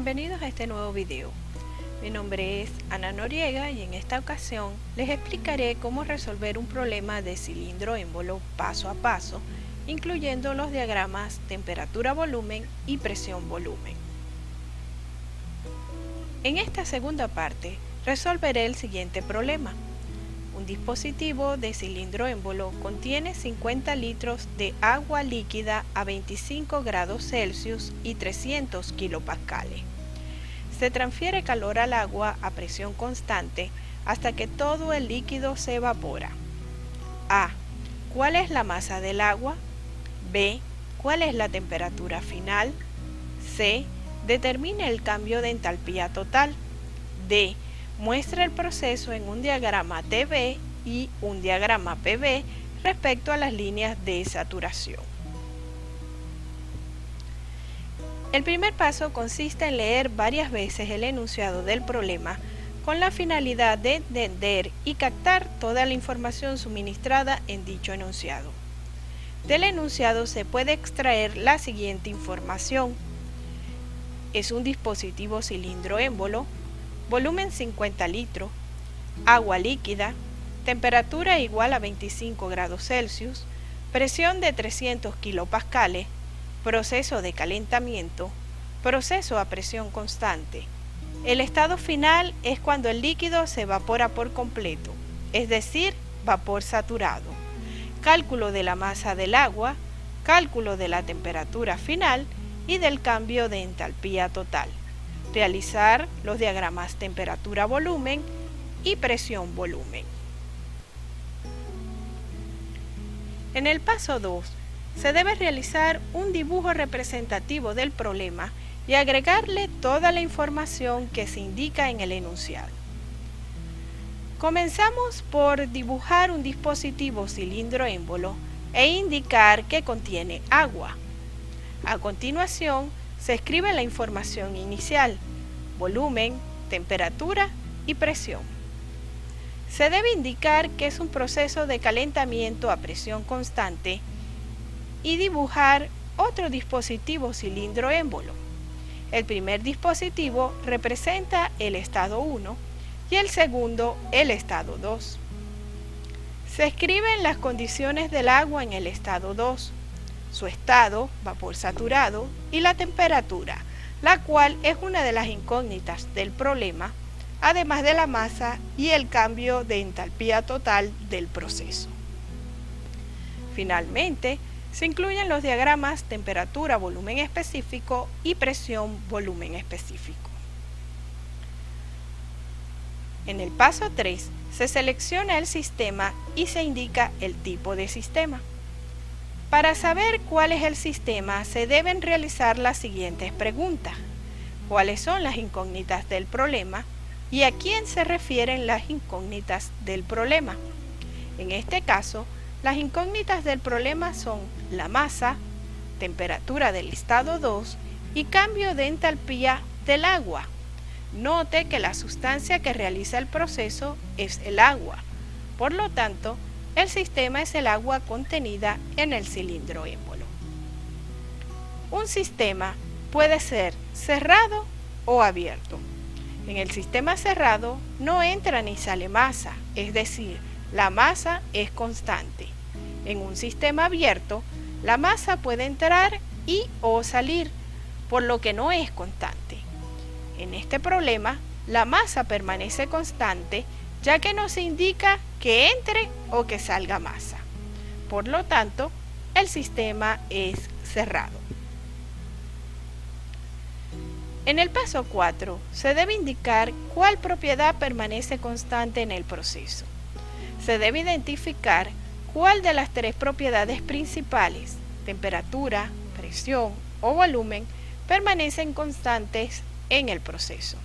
Bienvenidos a este nuevo video. Mi nombre es Ana Noriega y en esta ocasión les explicaré cómo resolver un problema de cilindro-émbolo paso a paso, incluyendo los diagramas temperatura-volumen y presión-volumen. En esta segunda parte resolveré el siguiente problema. Un dispositivo de cilindro-émbolo contiene 50 litros de agua líquida a 25 grados Celsius y 300 kilopascales. Se transfiere calor al agua a presión constante hasta que todo el líquido se evapora. A. ¿Cuál es la masa del agua? B. ¿Cuál es la temperatura final? C. Determine el cambio de entalpía total. D. Muestra el proceso en un diagrama TB y un diagrama PB respecto a las líneas de saturación. El primer paso consiste en leer varias veces el enunciado del problema con la finalidad de entender y captar toda la información suministrada en dicho enunciado. Del enunciado se puede extraer la siguiente información. Es un dispositivo cilindro-émbolo, volumen 50 litros, agua líquida, temperatura igual a 25 grados Celsius, presión de 300 kilopascales, proceso de calentamiento, proceso a presión constante. El estado final es cuando el líquido se evapora por completo, es decir, vapor saturado. Cálculo de la masa del agua, cálculo de la temperatura final y del cambio de entalpía total. Realizar los diagramas temperatura-volumen y presión-volumen. En el paso 2, se debe realizar un dibujo representativo del problema y agregarle toda la información que se indica en el enunciado. Comenzamos por dibujar un dispositivo cilindro-émbolo e indicar que contiene agua. A continuación, se escribe la información inicial, volumen, temperatura y presión. Se debe indicar que es un proceso de calentamiento a presión constante y dibujar otro dispositivo cilindro-émbolo. El primer dispositivo representa el estado 1 y el segundo el estado 2. Se escriben las condiciones del agua en el estado 2. Su estado, vapor saturado, y la temperatura, la cual es una de las incógnitas del problema, además de la masa y el cambio de entalpía total del proceso. Finalmente, se incluyen los diagramas temperatura-volumen específico y presión-volumen específico. En el paso 3, se selecciona el sistema y se indica el tipo de sistema. Para saber cuál es el sistema, se deben realizar las siguientes preguntas. ¿Cuáles son las incógnitas del problema? ¿Y a quién se refieren las incógnitas del problema? En este caso, las incógnitas del problema son la masa, temperatura del estado 2 y cambio de entalpía del agua. Note que la sustancia que realiza el proceso es el agua. Por lo tanto, el sistema es el agua contenida en el cilindro-émbolo. Un sistema puede ser cerrado o abierto. En el sistema cerrado no entra ni sale masa, es decir, la masa es constante. En un sistema abierto, la masa puede entrar y o salir, por lo que no es constante. En este problema, la masa permanece constante, ya que no se indica que entre o que salga masa. Por lo tanto, el sistema es cerrado. En el paso 4, se debe indicar cuál propiedad permanece constante en el proceso. Se debe identificar cuál de las tres propiedades principales, temperatura, presión o volumen, permanecen constantes en el proceso.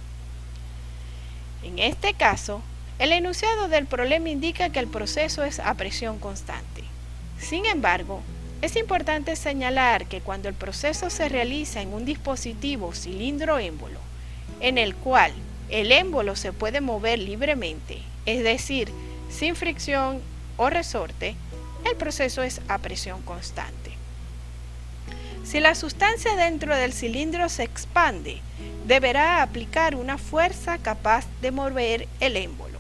En este caso, el enunciado del problema indica que el proceso es a presión constante. Sin embargo, es importante señalar que cuando el proceso se realiza en un dispositivo cilindro-émbolo, en el cual el émbolo se puede mover libremente, es decir, sin fricción o resorte, el proceso es a presión constante. Si la sustancia dentro del cilindro se expande, deberá aplicar una fuerza capaz de mover el émbolo.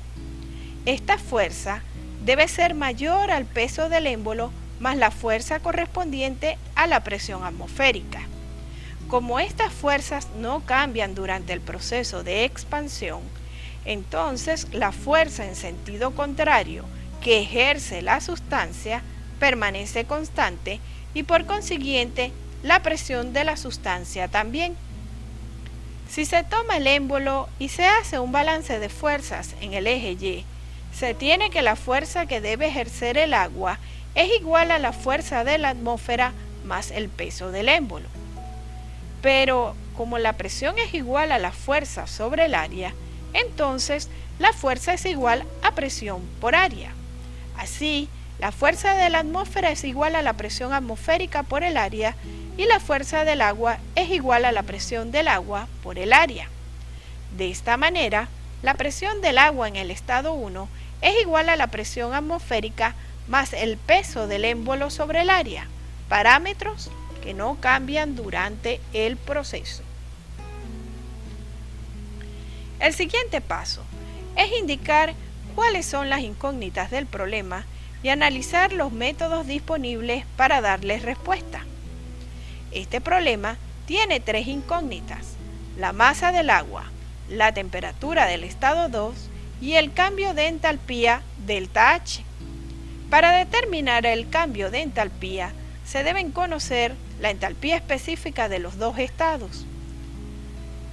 Esta fuerza debe ser mayor al peso del émbolo más la fuerza correspondiente a la presión atmosférica. Como estas fuerzas no cambian durante el proceso de expansión, entonces la fuerza en sentido contrario que ejerce la sustancia permanece constante y por consiguiente la presión de la sustancia también. Si se toma el émbolo y se hace un balance de fuerzas en el eje Y, se tiene que la fuerza que debe ejercer el agua es igual a la fuerza de la atmósfera más el peso del émbolo. Pero como la presión es igual a la fuerza sobre el área, entonces la fuerza es igual a presión por área. Así, la fuerza de la atmósfera es igual a la presión atmosférica por el área y la fuerza del agua es igual a la presión del agua por el área. De esta manera, la presión del agua en el estado 1 es igual a la presión atmosférica más el peso del émbolo sobre el área, parámetros que no cambian durante el proceso. El siguiente paso es indicar cuáles son las incógnitas del problema y analizar los métodos disponibles para darles respuesta. Este problema tiene tres incógnitas: la masa del agua, la temperatura del estado 2 y el cambio de entalpía ΔH. Para determinar el cambio de entalpía, se deben conocer la entalpía específica de los dos estados.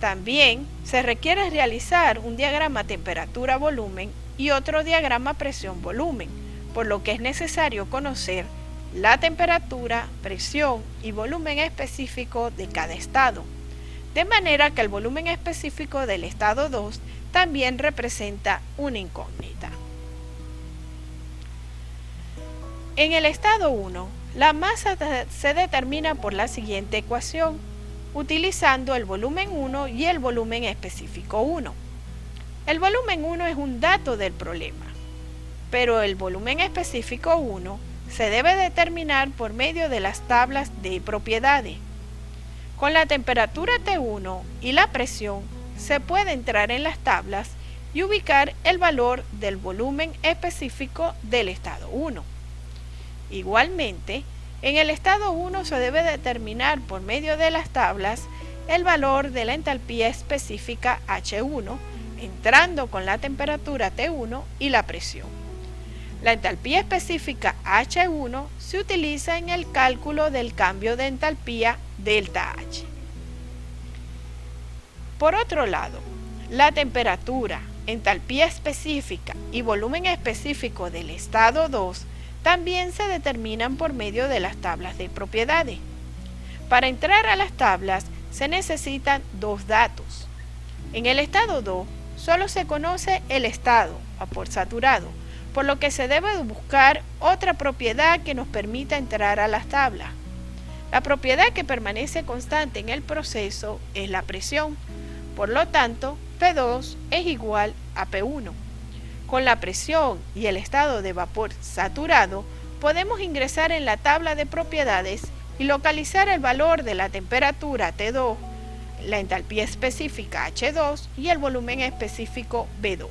También se requiere realizar un diagrama temperatura-volumen y otro diagrama presión-volumen, por lo que es necesario conocer la temperatura, presión y volumen específico de cada estado, de manera que el volumen específico del estado 2 también representa una incógnita. En el estado 1, la masa se determina por la siguiente ecuación, utilizando el volumen 1 y el volumen específico 1. El volumen 1 es un dato del problema, pero el volumen específico 1 se debe determinar por medio de las tablas de propiedades. Con la temperatura T1 y la presión se puede entrar en las tablas y ubicar el valor del volumen específico del estado 1. Igualmente, en el estado 1 se debe determinar por medio de las tablas el valor de la entalpía específica H1, entrando con la temperatura T1 y la presión. La entalpía específica H1 se utiliza en el cálculo del cambio de entalpía ΔH. Por otro lado, la temperatura, entalpía específica y volumen específico del estado 2 también se determinan por medio de las tablas de propiedades. Para entrar a las tablas se necesitan dos datos. En el estado 2 solo se conoce el estado, vapor saturado, por lo que se debe buscar otra propiedad que nos permita entrar a las tablas. La propiedad que permanece constante en el proceso es la presión, por lo tanto, P2 es igual a P1. Con la presión y el estado de vapor saturado, podemos ingresar en la tabla de propiedades y localizar el valor de la temperatura T2, la entalpía específica H2 y el volumen específico V2.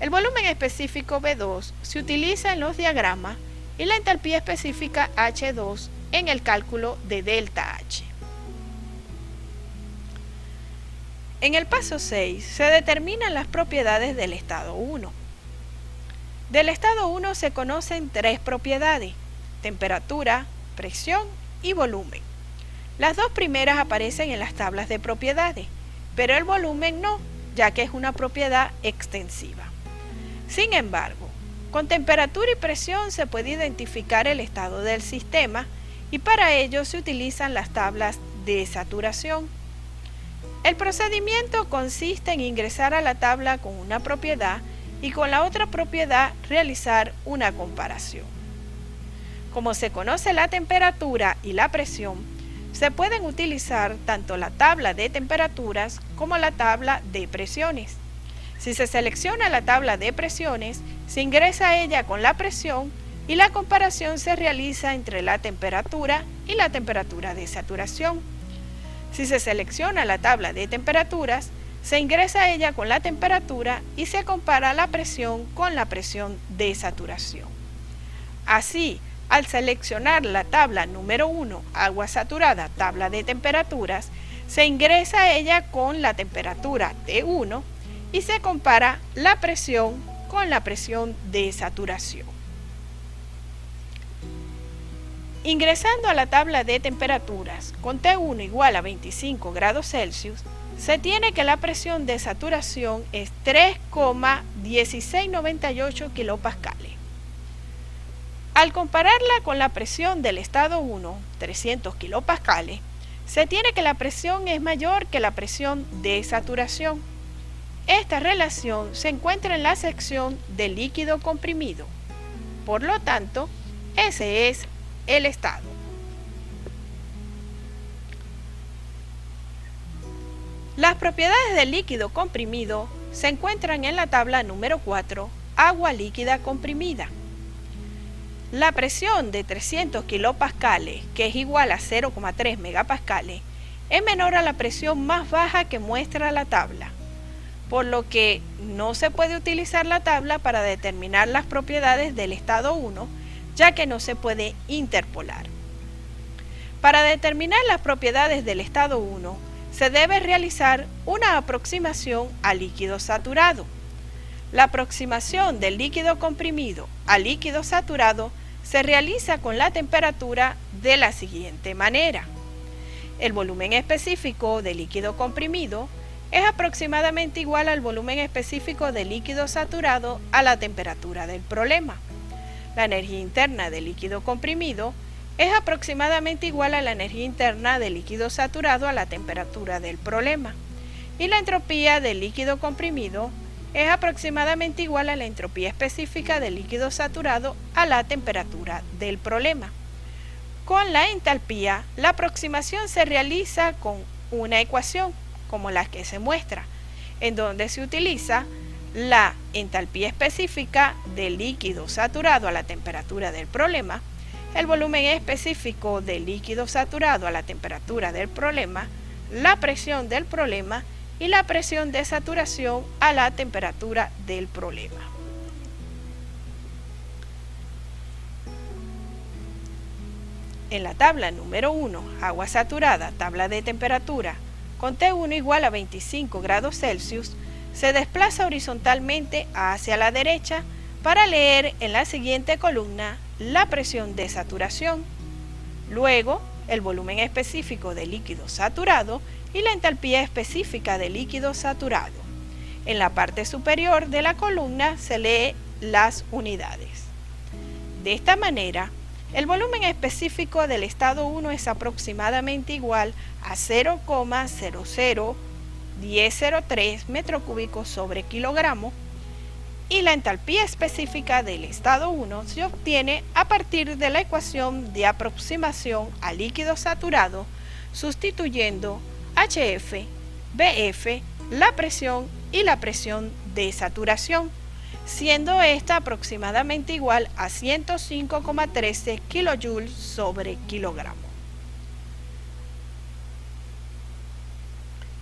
El volumen específico V2 se utiliza en los diagramas y la entalpía específica H2 en el cálculo de ΔH. En el paso 6 se determinan las propiedades del estado 1. Del estado 1 se conocen tres propiedades: temperatura, presión y volumen. Las dos primeras aparecen en las tablas de propiedades, pero el volumen no, ya que es una propiedad extensiva. Sin embargo, con temperatura y presión se puede identificar el estado del sistema y para ello se utilizan las tablas de saturación. El procedimiento consiste en ingresar a la tabla con una propiedad y con la otra propiedad realizar una comparación. Como se conoce la temperatura y la presión, se pueden utilizar tanto la tabla de temperaturas como la tabla de presiones. Si se selecciona la tabla de presiones, se ingresa a ella con la presión y la comparación se realiza entre la temperatura y la temperatura de saturación. Si se selecciona la tabla de temperaturas, se ingresa ella con la temperatura y se compara la presión con la presión de saturación. Así, al seleccionar la tabla número 1, agua saturada, tabla de temperaturas, se ingresa ella con la temperatura T1 y se compara la presión con la presión de saturación. Ingresando a la tabla de temperaturas con T1 igual a 25 grados Celsius, se tiene que la presión de saturación es 3,1698 kilopascales. Al compararla con la presión del estado 1, 300 kilopascales, se tiene que la presión es mayor que la presión de saturación. Esta relación se encuentra en la sección de líquido comprimido. Por lo tanto, ese es el estado. Las propiedades del líquido comprimido se encuentran en la tabla número 4, agua líquida comprimida. La presión de 300 kilopascales, que es igual a 0,3 megapascales, es menor a la presión más baja que muestra la tabla, por lo que no se puede utilizar la tabla para determinar las propiedades del estado 1, ya que no se puede interpolar. Para determinar las propiedades del estado 1, se debe realizar una aproximación al líquido saturado. La aproximación del líquido comprimido al líquido saturado se realiza con la temperatura de la siguiente manera. El volumen específico del líquido comprimido es aproximadamente igual al volumen específico del líquido saturado a la temperatura del problema. La energía interna del líquido comprimido es aproximadamente igual a la energía interna del líquido saturado a la temperatura del problema. Y la entropía del líquido comprimido es aproximadamente igual a la entropía específica del líquido saturado a la temperatura del problema. Con la entalpía, la aproximación se realiza con una ecuación, como la que se muestra, en donde se utiliza la entalpía específica del líquido saturado a la temperatura del problema, el volumen específico del líquido saturado a la temperatura del problema, la presión del problema y la presión de saturación a la temperatura del problema. En la tabla número 1, agua saturada, tabla de temperatura, con T1 igual a 25 grados Celsius, se desplaza horizontalmente hacia la derecha para leer en la siguiente columna la presión de saturación, luego el volumen específico del líquido saturado y la entalpía específica del líquido saturado. En la parte superior de la columna se lee las unidades. De esta manera, el volumen específico del estado 1 es aproximadamente igual a 0,001003 metros cúbicos sobre kilogramo y la entalpía específica del estado 1 se obtiene a partir de la ecuación de aproximación al líquido saturado sustituyendo HF, BF, la presión y la presión de saturación, siendo esta aproximadamente igual a 105,13 kJ sobre kilogramo.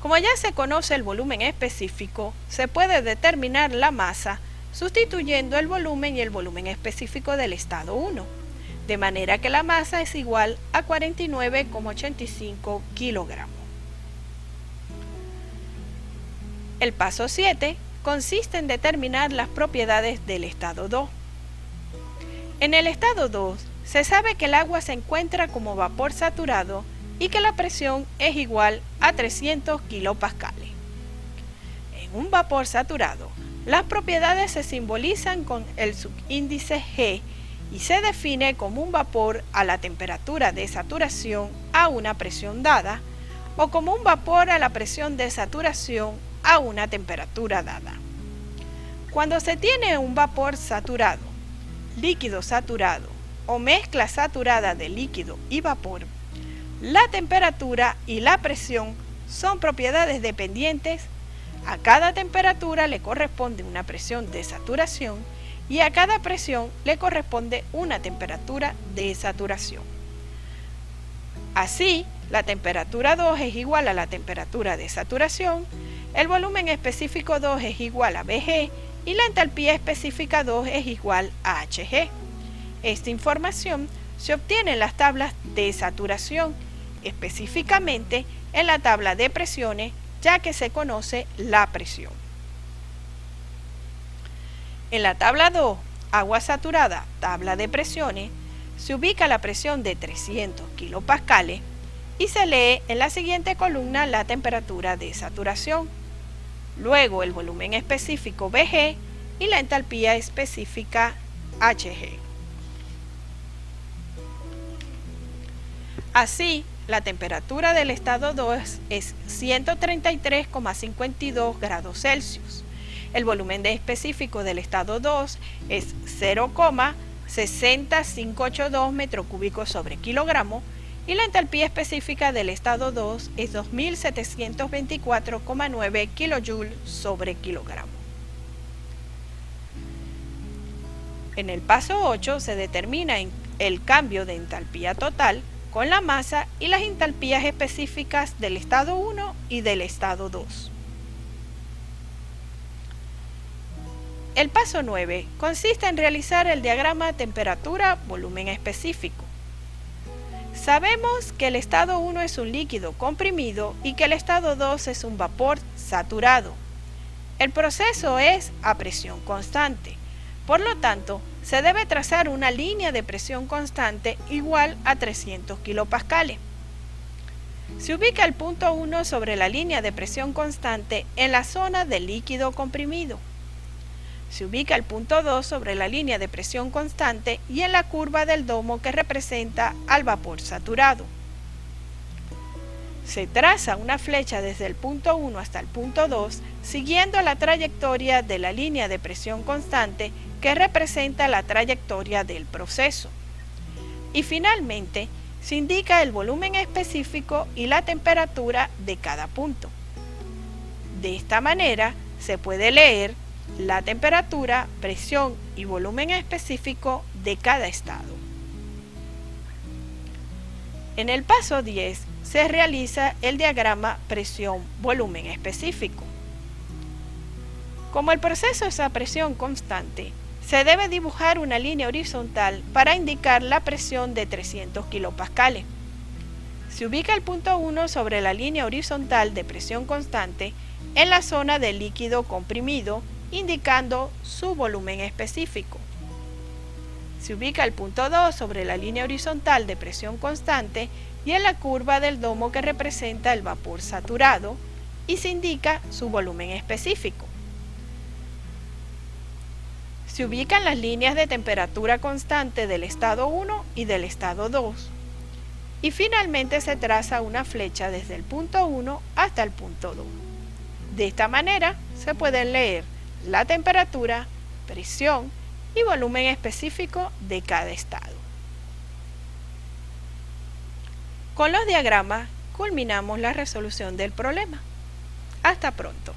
Como ya se conoce el volumen específico, se puede determinar la masa sustituyendo el volumen y el volumen específico del estado 1, de manera que la masa es igual a 49,85 kilogramos. El paso 7 consiste en determinar las propiedades del estado 2. En el estado 2 se sabe que el agua se encuentra como vapor saturado y que la presión es igual a 300 kilopascales. En un vapor saturado, las propiedades se simbolizan con el subíndice G y se define como un vapor a la temperatura de saturación a una presión dada o como un vapor a la presión de saturación a una temperatura dada. Cuando se tiene un vapor saturado, líquido saturado o mezcla saturada de líquido y vapor, la temperatura y la presión son propiedades dependientes. A cada temperatura le corresponde una presión de saturación y a cada presión le corresponde una temperatura de saturación. Así, la temperatura 2 es igual a la temperatura de saturación, el volumen específico 2 es igual a Vg y la entalpía específica 2 es igual a Hg. Esta información se obtiene en las tablas de saturación, específicamente en la tabla de presiones, ya que se conoce la presión. En la tabla 2, agua saturada, tabla de presiones, se ubica la presión de 300 kilopascales y se lee en la siguiente columna la temperatura de saturación, luego el volumen específico Vg y la entalpía específica Hg. Así, la temperatura del estado 2 es 133,52 grados Celsius. El volumen específico del estado 2 es 0,60582 metros cúbicos sobre kilogramo y la entalpía específica del estado 2 es 2724,9 kilojoules sobre kilogramo. En el paso 8 se determina el cambio de entalpía total con la masa y las entalpías específicas del estado 1 y del estado 2. El paso 9 consiste en realizar el diagrama temperatura-volumen específico. Sabemos que el estado 1 es un líquido comprimido y que el estado 2 es un vapor saturado. El proceso es a presión constante. Por lo tanto, se debe trazar una línea de presión constante igual a 300 kilopascales. Se ubica el punto 1 sobre la línea de presión constante en la zona del líquido comprimido. Se ubica el punto 2 sobre la línea de presión constante y en la curva del domo que representa al vapor saturado. Se traza una flecha desde el punto 1 hasta el punto 2, siguiendo la trayectoria de la línea de presión constante que representa la trayectoria del proceso. Y finalmente, se indica el volumen específico y la temperatura de cada punto. De esta manera, se puede leer la temperatura, presión y volumen específico de cada estado. En el paso 10 se realiza el diagrama presión-volumen específico. Como el proceso es a presión constante, se debe dibujar una línea horizontal para indicar la presión de 300 kilopascales. Se ubica el punto 1 sobre la línea horizontal de presión constante en la zona del líquido comprimido, indicando su volumen específico. Se ubica el punto 2 sobre la línea horizontal de presión constante y en la curva del domo que representa el vapor saturado y se indica su volumen específico. Se ubican las líneas de temperatura constante del estado 1 y del estado 2. Y finalmente se traza una flecha desde el punto 1 hasta el punto 2. De esta manera se pueden leer la temperatura, presión y volumen específico de cada estado. Con los diagramas culminamos la resolución del problema. Hasta pronto.